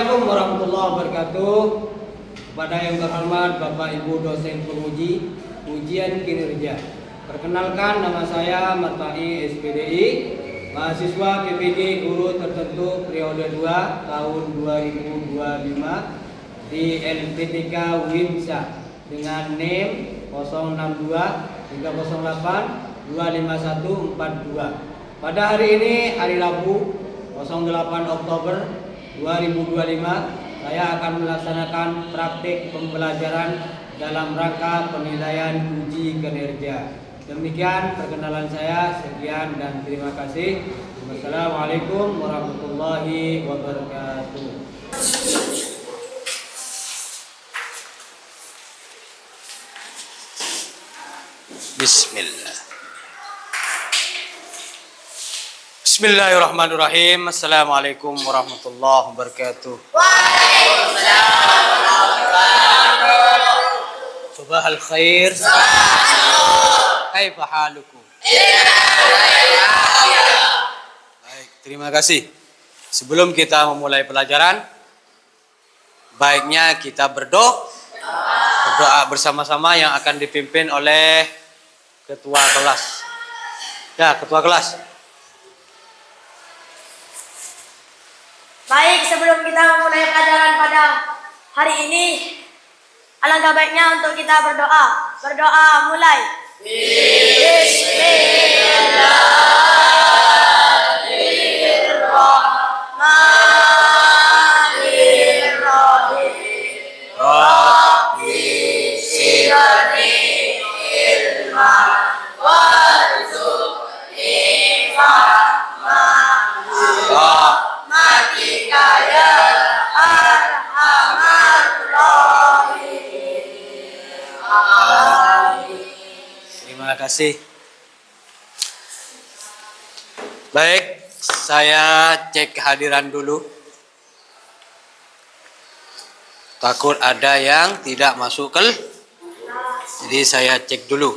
Assalamualaikum warahmatullahi wabarakatuh. Kepada yang terhormat Bapak Ibu dosen penguji ujian kinerja. Perkenalkan, nama saya Martai SPDI, mahasiswa PPG guru tertentu periode 2 tahun 2025 di LPTK WIMSA dengan NIM 062 308 25142. Pada hari ini, hari Rabu 08 Oktober 2025, saya akan melaksanakan praktik pembelajaran dalam rangka penilaian uji kinerja. Demikian perkenalan saya, sekian dan terima kasih. Wassalamualaikum warahmatullahi wabarakatuh. Bismillah. Bismillahirrahmanirrahim. Assalamualaikum warahmatullahi wabarakatuh. Waalaikumsalam warahmatullahi wabarakatuh. Subahal khair. Kaifa halukum? Baik, terima kasih. Sebelum kita memulai pelajaran, baiknya kita berdoa bersama-sama yang akan dipimpin oleh ketua kelas. Ya, ketua kelas. Baik, sebelum kita memulai pelajaran pada hari ini, alangkah baiknya untuk kita berdoa. Berdoa mulai. Bismillahirrahmanirrahim. Rabbi zidni ilma warzuqni fahma. Matika ya arhamar rahimin. Amin. Terima kasih. Baik, saya cek kehadiran dulu. Takut ada yang tidak masuk kelas. Jadi saya cek dulu.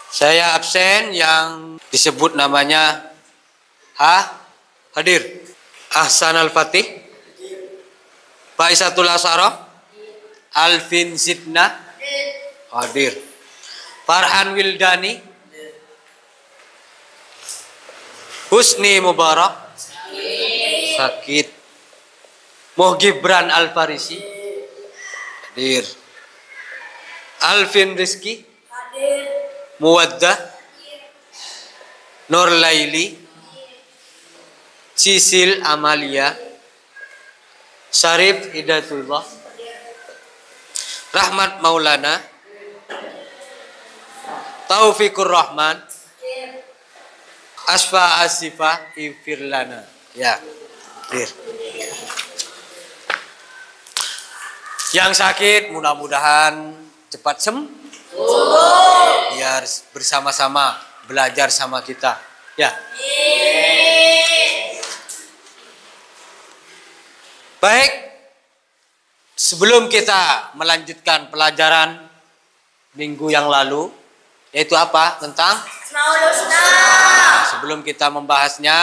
Saya absen yang disebut namanya hadir. Ahsan Al-Fatih, Faisatul Asarah, Alvin Zidna hadir. Farhan Wildani, Husni Mubarak sakit. Mohgibran Al-Farisi hadir. Alvin Rizki Hadir. Muwaddah, Nur Laili, Sisil Amalia, Syarif Hidayatullah, Rahmat Maulana, Taufikur Rahman, Asfa Asifa Ifirlana. Ya, hadir. Yang sakit mudah-mudahan cepat sembuh. Biar bersama-sama belajar sama kita. Ya. Baik. Sebelum kita melanjutkan pelajaran minggu yang lalu, yaitu apa? Tentang Asmaul Husna. sebelum kita membahasnya,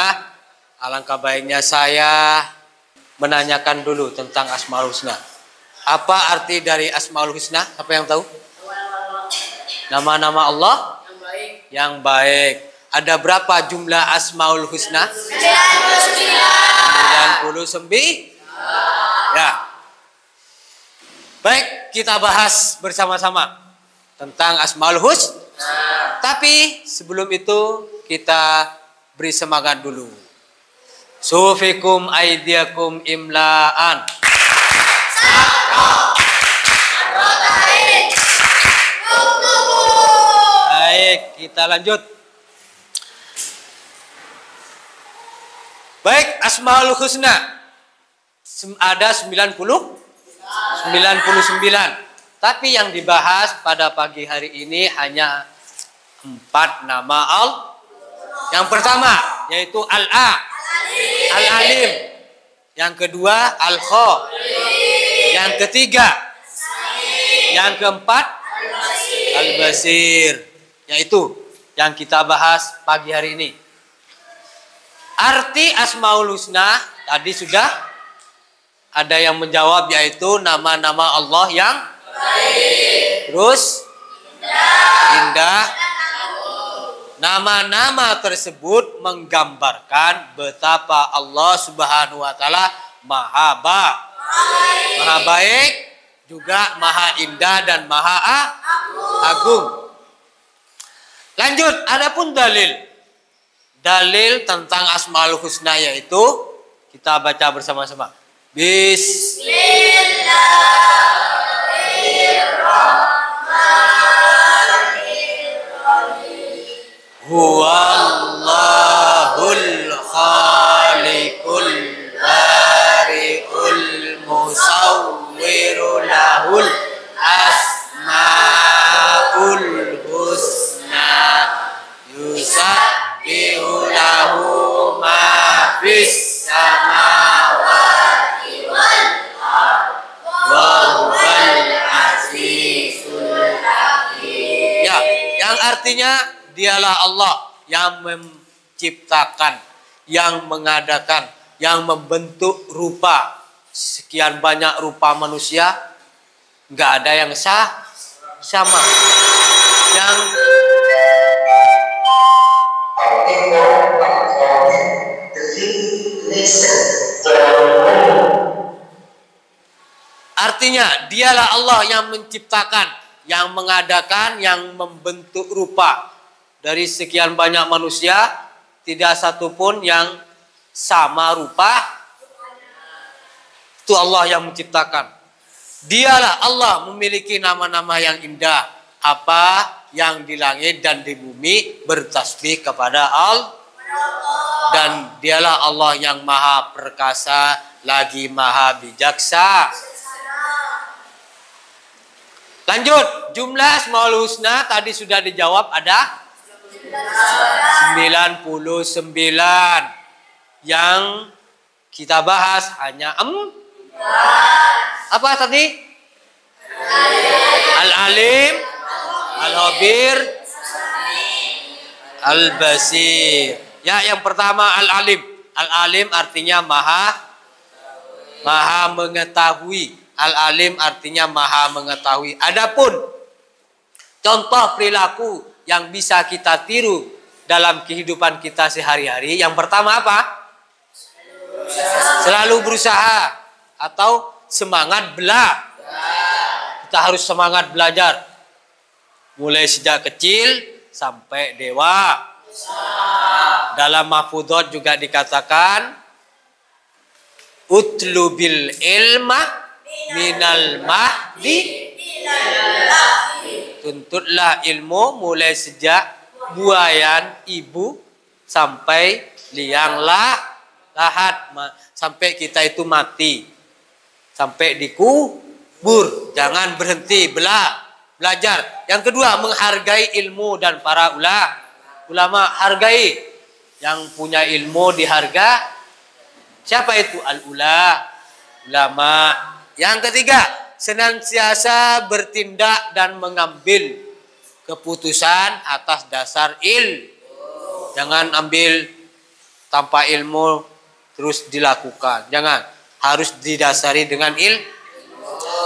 alangkah baiknya saya menanyakan dulu tentang Asmaul Husna. Apa arti dari Asmaul Husna? Apa yang tahu? Nama-nama Allah yang baik. Ada berapa jumlah Asmaul Husna? 99. Ya. Baik, kita bahas bersama-sama tentang Asmaul Husna. Tapi sebelum itu kita beri semangat dulu. Sufikum aidiakum imla'an. Baik, kita lanjut. Baik, Asmaul Husna. Ada 99. Tapi yang dibahas pada pagi hari ini hanya 4 nama Allah. Yang pertama yaitu Al-A, Al-Alim. Yang kedua Al-Kha. Yang ketiga, yang keempat Al-Basir. Yaitu yang kita bahas pagi hari ini. Arti Asmaul Husna Tadi sudah ada yang menjawab, yaitu nama-nama Allah yang baik. Terus indah. Nama-nama tersebut menggambarkan betapa Allah Subhanahu wa taala maha baik, juga maha indah dan maha agung. Lanjut, adapun dalil tentang Asmaul Husna, yaitu kita baca bersama-sama. Bismillahirrahmanirrahim. Huwallahul khaliqul bari'ul musawwiru lahul asmaul husna yusabbihu lahu ma fis samawati wal ardh wa huwal azizul hakim. Ya, yang artinya dialah Allah yang menciptakan, yang mengadakan, yang membentuk rupa. Sekian banyak rupa manusia, nggak ada yang sama. Yang artinya dialah Allah yang menciptakan, yang mengadakan, yang membentuk rupa. Dari sekian banyak manusia, tidak satupun yang sama rupa. Itu Allah yang menciptakan. Dialah Allah memiliki nama-nama yang indah. Apa yang di langit dan di bumi bertasbih kepada Allah. Dan dialah Allah yang maha perkasa, lagi maha bijaksana. Lanjut, jumlah Asmaul Husna tadi sudah dijawab, ada 99. Yang kita bahas hanya apa tadi? Al-Alim, Al-Khabir, Al-Basir. Ya, yang pertama Al-Alim. Al-Alim artinya maha mengetahui. Al-Alim artinya maha mengetahui. Adapun contoh perilaku yang bisa kita tiru dalam kehidupan kita sehari-hari, yang pertama apa? Selalu berusaha atau semangat kita harus semangat belajar. Mulai sejak kecil sampai dewa. Dalam mahfudot juga dikatakan utlubil ilma minal mahdi. Tuntutlah ilmu mulai sejak buayan ibu sampai liang lahat, sampai kita itu mati, sampai dikubur. Jangan berhenti belajar. Yang kedua, menghargai ilmu dan para ulama. Hargai yang punya ilmu, diharga. Siapa itu? Ulama. Yang ketiga, senantiasa bertindak dan mengambil keputusan atas dasar Jangan ambil tanpa ilmu terus dilakukan. Jangan. Harus didasari dengan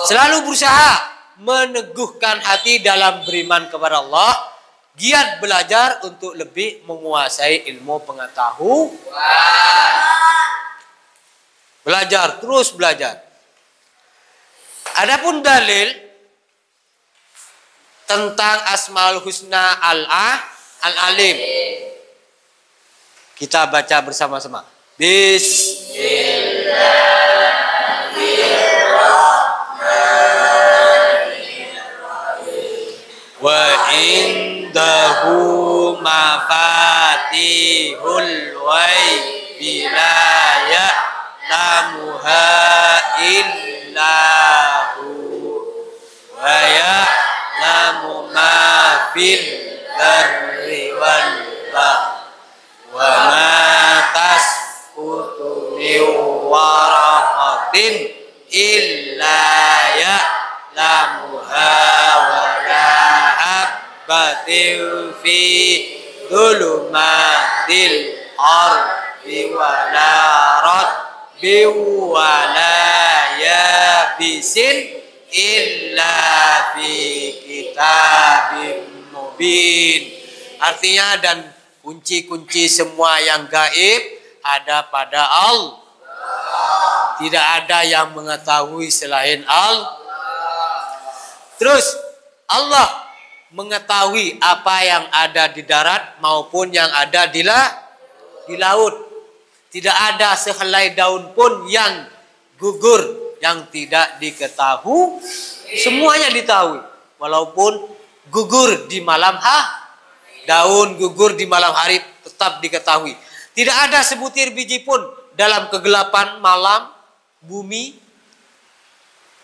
Selalu berusaha meneguhkan hati dalam beriman kepada Allah. Giat belajar untuk lebih menguasai ilmu pengetahuan. Belajar, terus belajar. Adapun dalil tentang Asmaul Husna Al-Alim, kita baca bersama-sama. Bismillahirrahmanirrahim. Wa indahu mafatihul ghaibi la ya'lamuha illahu wa ya'lamu ma fil barri wal bahri wa ma tasqutu min waraqatin illa ya'lamuha wa la habbatin fi dhulumatil ardi wa la wala yabisin illa fi kitabim mubin. Artinya, dan kunci-kunci semua yang gaib ada pada Allah. Tidak ada yang mengetahui selain Allah. Terus Allah mengetahui apa yang ada di darat maupun yang ada di laut. Tidak ada sehelai daun pun yang gugur yang tidak diketahui. Semuanya diketahui. Walaupun gugur di malam daun gugur di malam hari tetap diketahui. Tidak ada sebutir biji pun dalam kegelapan malam bumi.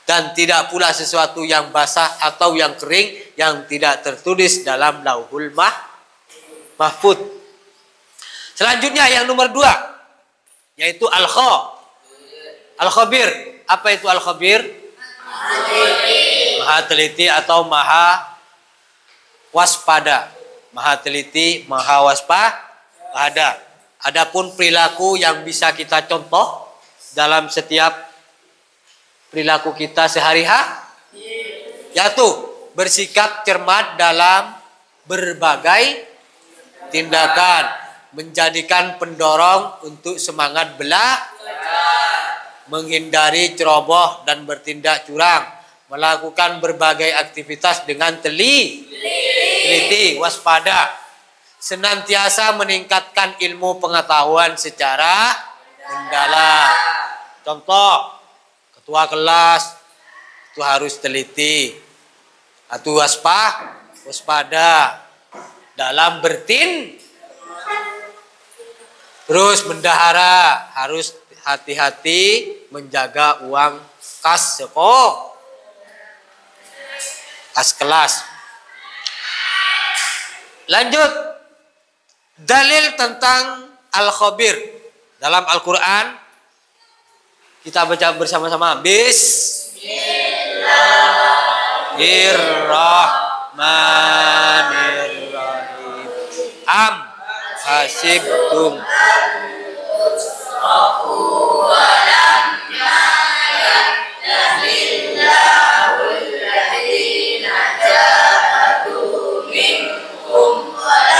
Dan tidak pula sesuatu yang basah atau yang kering yang tidak tertulis dalam Lauhul Mahfuz. Selanjutnya yang nomor 2, yaitu Al-Khabir. Apa itu Al-Khabir? Maha teliti atau maha waspada. Maha teliti, maha waspada. Adapun perilaku yang bisa kita contoh dalam setiap perilaku kita sehari-hari, yaitu bersikap cermat dalam berbagai tindakan, menjadikan pendorong untuk semangat belajar, menghindari ceroboh dan bertindak curang, melakukan berbagai aktivitas dengan teliti, waspada, senantiasa meningkatkan ilmu pengetahuan secara mendalam. Contoh, ketua kelas itu harus teliti atau waspada dalam terus bendahara, harus hati-hati menjaga uang kas kelas. Lanjut, dalil tentang Al-Khabir dalam Al-Quran. Kita baca bersama-sama. Bismillahirrahmanirrahim. Am hasibtum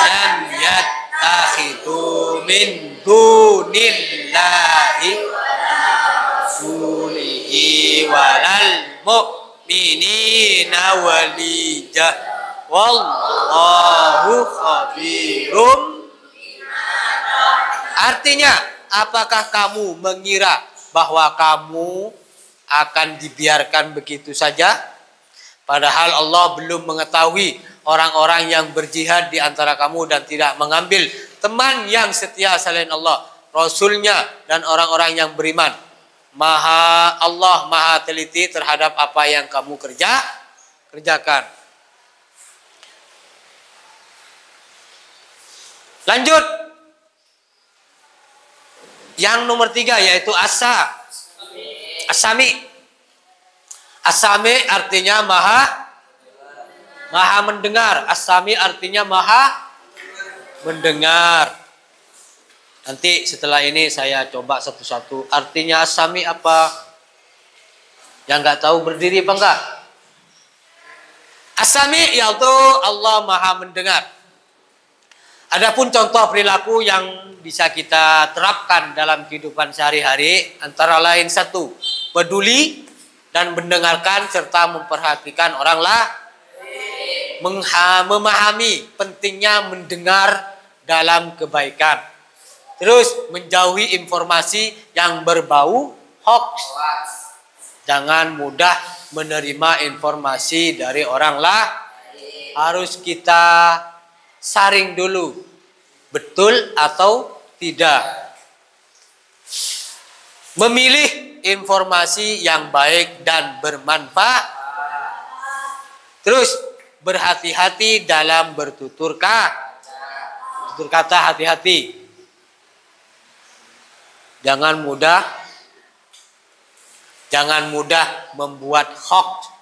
lam yattakhidu min dunillahi walal mu'minina walija wallahu khabirum. Artinya, apakah kamu mengira bahwa kamu akan dibiarkan begitu saja? Padahal Allah belum mengetahui orang-orang yang berjihad di antara kamu dan tidak mengambil teman yang setia selain Allah, Rasulnya, dan orang-orang yang beriman. Allah maha teliti terhadap apa yang kamu kerjakan. Lanjut. Yang nomor 3 yaitu As-Sami. As-Sami artinya maha mendengar. As-Sami artinya maha mendengar. Nanti setelah ini saya coba satu-satu. Artinya As-Sami apa? Yang nggak tahu berdiri apa enggak? As-Sami yaitu Allah maha mendengar. Adapun contoh perilaku yang bisa kita terapkan dalam kehidupan sehari-hari antara lain 1, peduli dan mendengarkan serta memperhatikan orang lain. Memahami pentingnya mendengar dalam kebaikan. Terus menjauhi informasi yang berbau hoax. Jangan mudah menerima informasi dari orang lain. Harus kita saring dulu, betul atau tidak. Memilih informasi yang baik dan bermanfaat. Terus berhati-hati dalam bertutur kata, hati-hati. Jangan mudah membuat hoax.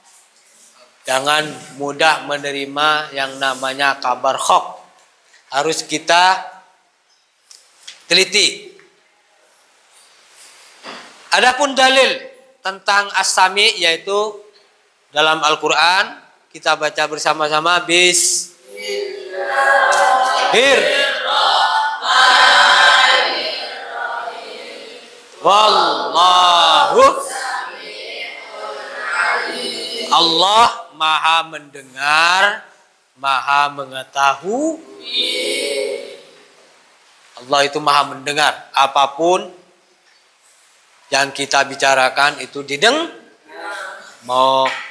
Jangan mudah menerima yang namanya kabar hoax. Harus kita teliti. Adapun dalil tentang As-Sami yaitu dalam Al-Quran, kita baca bersama-sama. Wallahu Allah maha mendengar, maha mengetahui. Allah itu maha mendengar. Apapun yang kita bicarakan itu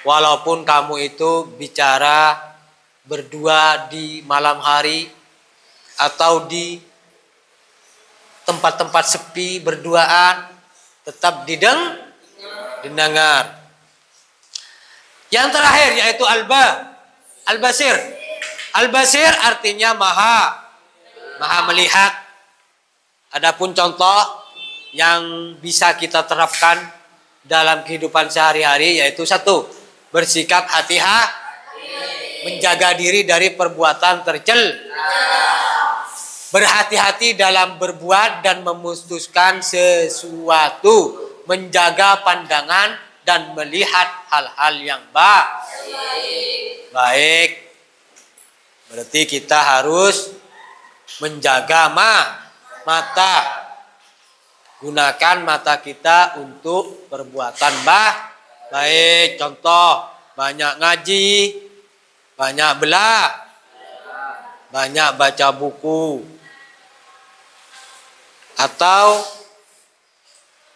walaupun kamu itu bicara berdua di malam hari atau di tempat-tempat sepi berduaan, tetap didengar. Yang terakhir yaitu Al-Basir. Al-Basir artinya maha melihat. Adapun contoh yang bisa kita terapkan dalam kehidupan sehari-hari yaitu 1. Bersikap hati-hati, menjaga diri dari perbuatan tercela. Berhati-hati dalam berbuat dan memutuskan sesuatu, menjaga pandangan dan melihat hal-hal yang baik. Berarti kita harus menjaga mata. Gunakan mata kita untuk perbuatan baik. Contoh, banyak ngaji, banyak banyak baca buku. Atau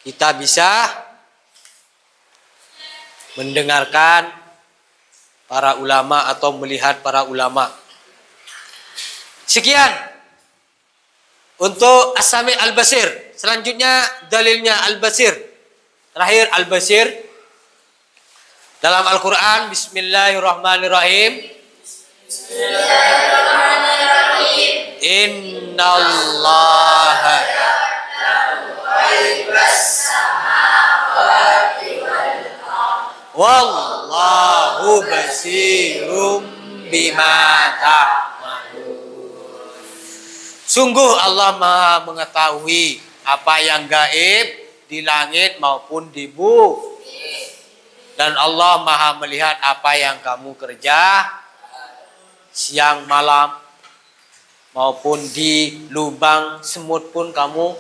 kita bisa mendengarkan para ulama atau melihat para ulama. Sekian untuk As-Sami Al-Basir. Selanjutnya dalilnya Al-Basir. Terakhir Al-Basir dalam Al-Quran. Bismillahirrahmanirrahim. Innallaha wallahu basirum bima ta'malun. Sungguh Allah maha mengetahui apa yang gaib di langit maupun di bumi. Dan Allah maha melihat apa yang kamu kerja siang malam maupun di lubang semut pun kamu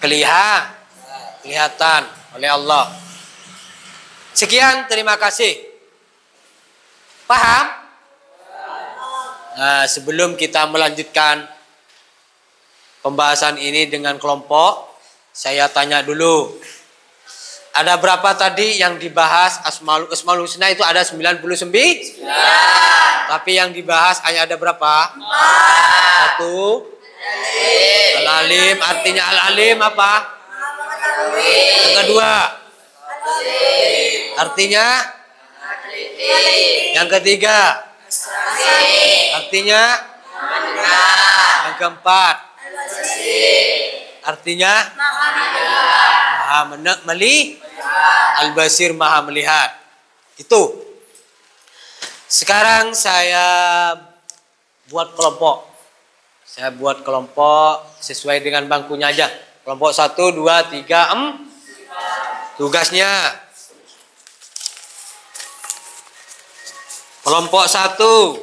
kelihatan oleh Allah. Sekian, terima kasih. Paham? Nah, sebelum kita melanjutkan pembahasan ini dengan kelompok, saya tanya dulu. Ada berapa tadi yang dibahas Asmaul Husna itu ada 99? Tapi yang dibahas hanya ada berapa? 1. Al-Alim, artinya Al-Alim apa? Yang kedua, artinya? Yang ketiga, artinya? Yang keempat, artinya? Al-Basir maha melihat. Itu. Sekarang saya buat kelompok. Saya buat kelompok sesuai dengan bangkunya aja. Kelompok 1, 2, 3, 4. Tugasnya. Kelompok 1.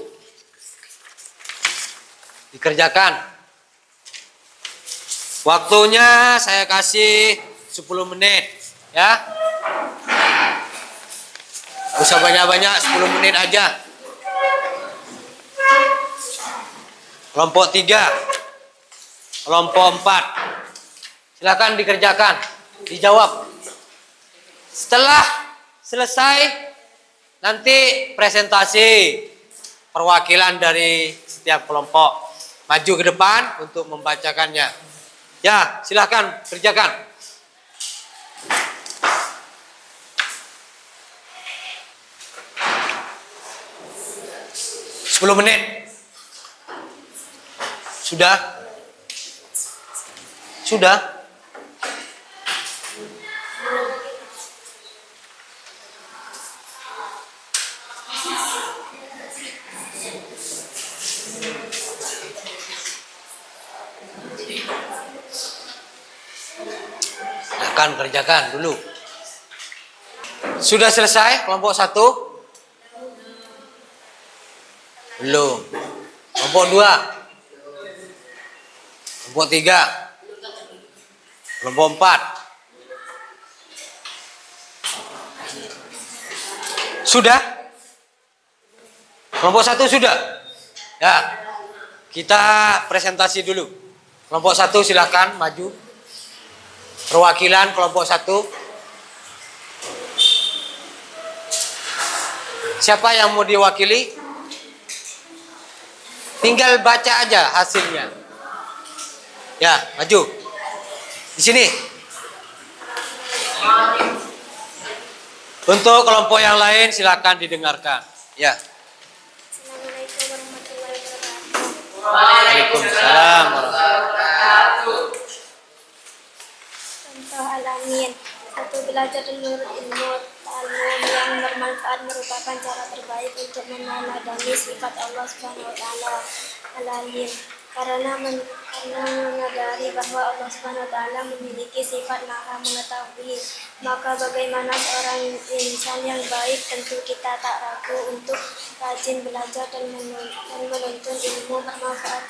Dikerjakan. Waktunya saya kasih 10 menit. Ya. Gak usah banyak-banyak, 10 menit aja. Kelompok 3. Kelompok 4. Silakan dikerjakan. Dijawab. Setelah selesai, nanti presentasi perwakilan dari setiap kelompok maju ke depan untuk membacakannya. Ya, silakan kerjakan. Sepuluh menit. Sudah? Sudah? Silahkan kerjakan dulu. Sudah selesai kelompok 1? Belum. Kelompok 2? Kelompok 3? Kelompok 4? Sudah? Kelompok 1 sudah? Ya. Kita presentasi dulu. Kelompok 1 silahkan maju. Perwakilan kelompok 1. Siapa yang mau diwakili? Tinggal baca aja hasilnya. Ya, maju. Di sini. Untuk kelompok yang lain silakan didengarkan. Ya. Assalamualaikum warahmatullahi wabarakatuh. Waalaikumsalam warahmatullahi wabarakatuh. Contoh alamin. 1. Belajar dan menurut ilmu ta'allum yang bermanfaat merupakan cara terbaik untuk meneladani sifat Allah Subhanahu wa taala al-alim. Karena menyadari bahwa Allah Subhanahu wa taala memiliki sifat Maha mengetahui, maka bagaimana seorang insan yang baik, tentu kita tak ragu untuk rajin belajar dan menuntut ilmu bermanfaat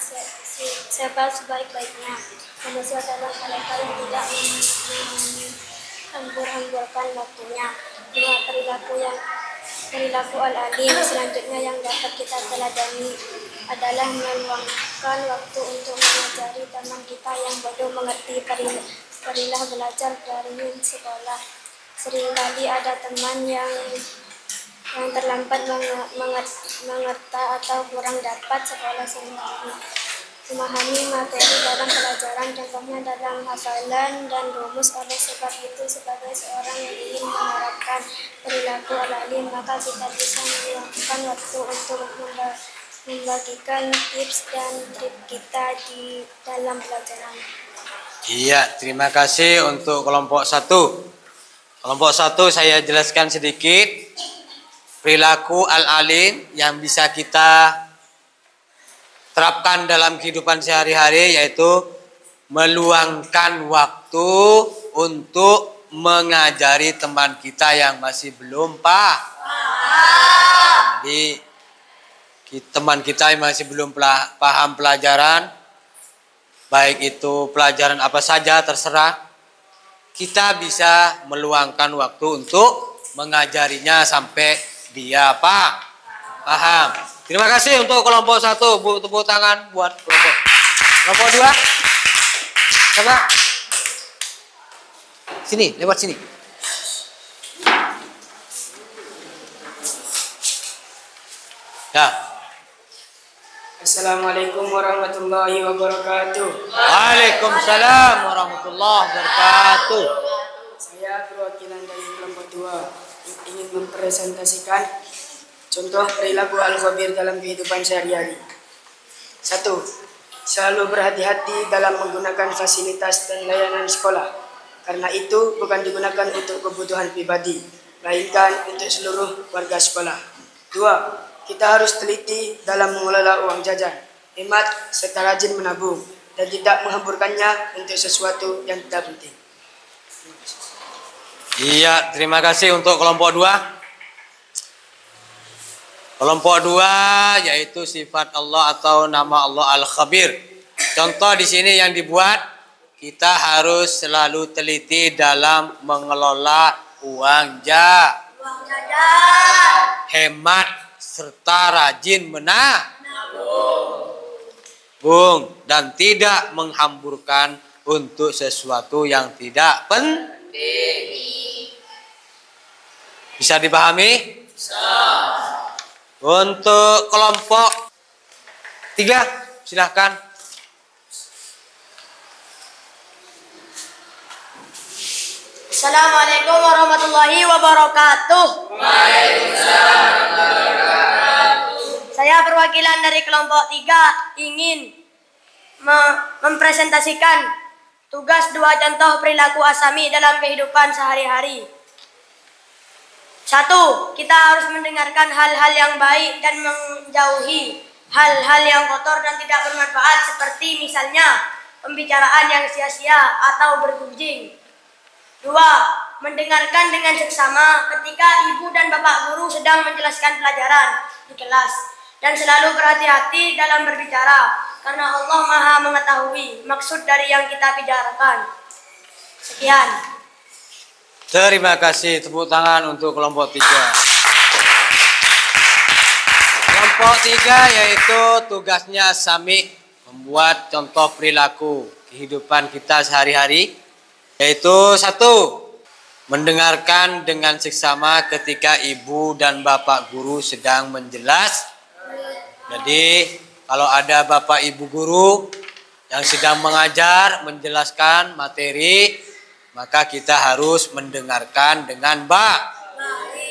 sebaik-baiknya. Manusia adalah mereka yang tidak hambur-hamburkan waktunya. 2. Perilaku al-alim selanjutnya yang dapat kita teladani adalah meluangkan waktu untuk mengajari teman kita yang belum mengerti perilah belajar dari sekolah. Seringkali ada teman yang terlambat mengerti atau kurang dapat sekolah sendiri memahami materi dalam pelajaran, contohnya dalam hafalan dan rumus. Oleh sebab itu, sebagai seorang yang ingin menerapkan perilaku al-alim, maka kita bisa meluangkan waktu untuk membagikan tips dan trik kita di dalam pelajaran. Iya, terima kasih untuk kelompok 1. Kelompok 1 saya jelaskan sedikit. Perilaku al-alim yang bisa kita terapkan dalam kehidupan sehari-hari, yaitu meluangkan waktu untuk mengajari teman kita yang masih belum paham. Jadi teman kita yang masih belum paham pelajaran, baik itu pelajaran apa saja terserah, kita bisa meluangkan waktu untuk mengajarinya sampai dia paham. Terima kasih untuk kelompok 1. Tepuk tangan buat kelompok 2. Coba. Sini, lewat sini. Ya. Assalamualaikum warahmatullahi wabarakatuh. Waalaikumsalam warahmatullahi wabarakatuh. Saya perwakilan dari kelompok 2 ingin mempresentasikan contoh perilaku al-khabir dalam kehidupan sehari-hari. 1. Selalu berhati-hati dalam menggunakan fasilitas dan layanan sekolah, karena itu bukan digunakan untuk kebutuhan pribadi, melainkan untuk seluruh warga sekolah. 2. Kita harus teliti dalam mengelola uang jajan, hemat serta rajin menabung, dan tidak menghamburkannya untuk sesuatu yang tidak penting. Iya, terima kasih untuk kelompok 2. Kelompok 2 yaitu sifat Allah atau nama Allah Al-Khabir. Contoh di sini yang dibuat, kita harus selalu teliti dalam mengelola uang jajan, hemat serta rajin menabung, dan tidak menghamburkan untuk sesuatu yang tidak penting. Bisa dipahami? Bisa. Untuk kelompok 3, silahkan. Assalamualaikum warahmatullahi wabarakatuh. Waalaikumsalam warahmatullahi. Saya perwakilan dari kelompok 3 ingin mempresentasikan tugas 2 contoh perilaku asami dalam kehidupan sehari-hari. 1. Kita harus mendengarkan hal-hal yang baik dan menjauhi hal-hal yang kotor dan tidak bermanfaat, seperti misalnya pembicaraan yang sia-sia atau bergunjing. 2. Mendengarkan dengan seksama ketika ibu dan bapak guru sedang menjelaskan pelajaran di kelas. Dan selalu berhati-hati dalam berbicara, karena Allah Maha mengetahui maksud dari yang kita bicarakan. Sekian. Terima kasih. Tepuk tangan untuk kelompok 3. Kelompok 3 yaitu tugasnya Sami membuat contoh perilaku kehidupan kita sehari-hari. Yaitu 1. Mendengarkan dengan seksama ketika ibu dan bapak guru sedang menjelaskan. Jadi kalau ada bapak ibu guru yang sedang mengajar, menjelaskan materi, maka kita harus mendengarkan dengan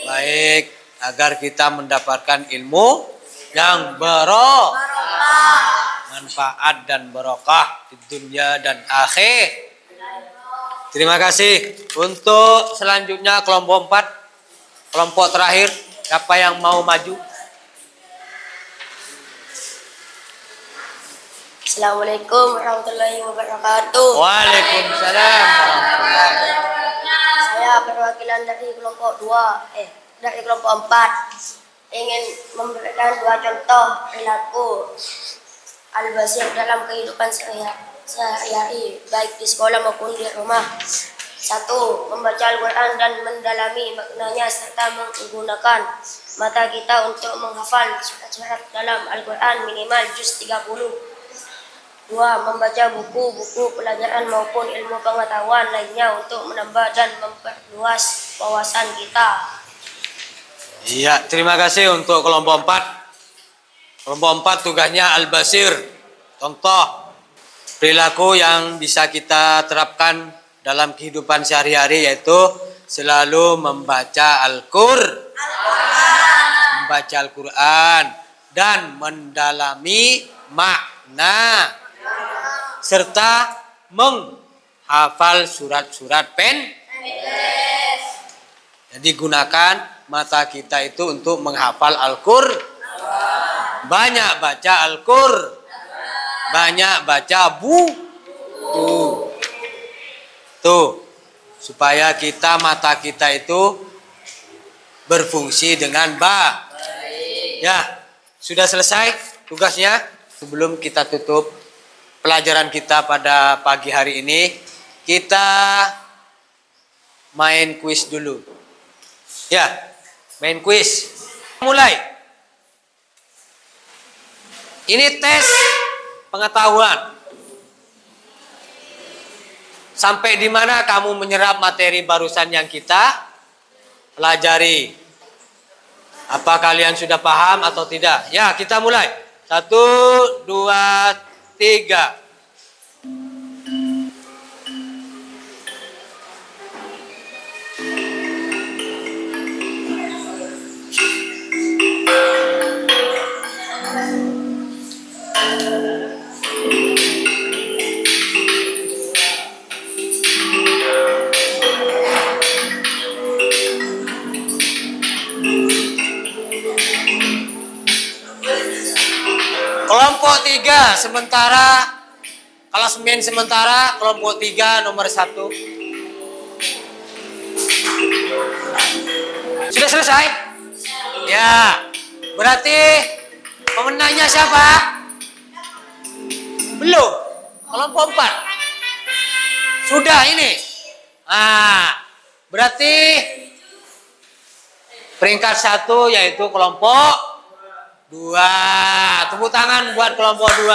baik agar kita mendapatkan ilmu yang manfaat dan barokah di dunia dan akhir. Terima kasih. Untuk selanjutnya kelompok 4, kelompok terakhir, siapa yang mau maju? Assalamualaikum warahmatullahi wabarakatuh. Waalaikumsalam warahmatullahi wabarakatuh. Saya perwakilan dari kelompok 4 ingin memberikan 2 contoh perilaku al-basir dalam kehidupan sehari-hari baik di sekolah maupun di rumah. 1. Membaca Al-Quran dan mendalami maknanya serta menggunakan mata kita untuk menghafal surat-surat dalam Al-Quran minimal juz 30. 2. Membaca buku-buku pelajaran maupun ilmu pengetahuan lainnya untuk menambah dan memperluas wawasan kita. Iya, terima kasih untuk kelompok 4. Kelompok 4 tugasnya Al-Basir. Contoh perilaku yang bisa kita terapkan dalam kehidupan sehari-hari yaitu selalu membaca membaca Al-Quran dan mendalami makna serta menghafal surat-surat pendek. Jadi gunakan mata kita itu untuk menghafal Al-Qur'an. Banyak baca Al-Qur'an. Banyak baca buku. Tuh, supaya mata kita itu berfungsi dengan baik. Ya, sudah selesai tugasnya. Sebelum kita tutup pelajaran kita pada pagi hari ini, kita main kuis dulu. Ya, main kuis. Mulai. Ini tes pengetahuan. Sampai di mana kamu menyerap materi barusan yang kita pelajari? Apa kalian sudah paham atau tidak? Ya, kita mulai. 1, 2, 3. Kelompok 3 sementara, klasmen sementara kelompok 3 nomor 1. Sudah selesai? Ya, berarti pemenangnya siapa? Belum. Kelompok 4. Sudah ini. Berarti peringkat 1 yaitu kelompok 2. Tepuk tangan buat kelompok 2.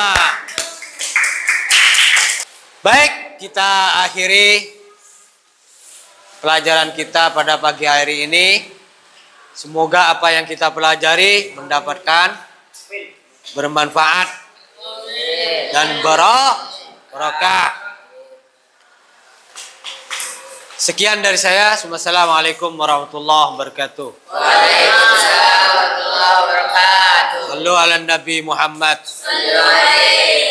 Baik, kita akhiri pelajaran kita pada pagi hari ini. Semoga apa yang kita pelajari mendapatkan bermanfaat dan barokah. Sekian dari saya. Wassalamualaikum warahmatullahi wabarakatuh. Waalaikumsalam warahmatullahi wabarakatuh. Sallu ala Nabi Muhammad. Sallu alaihi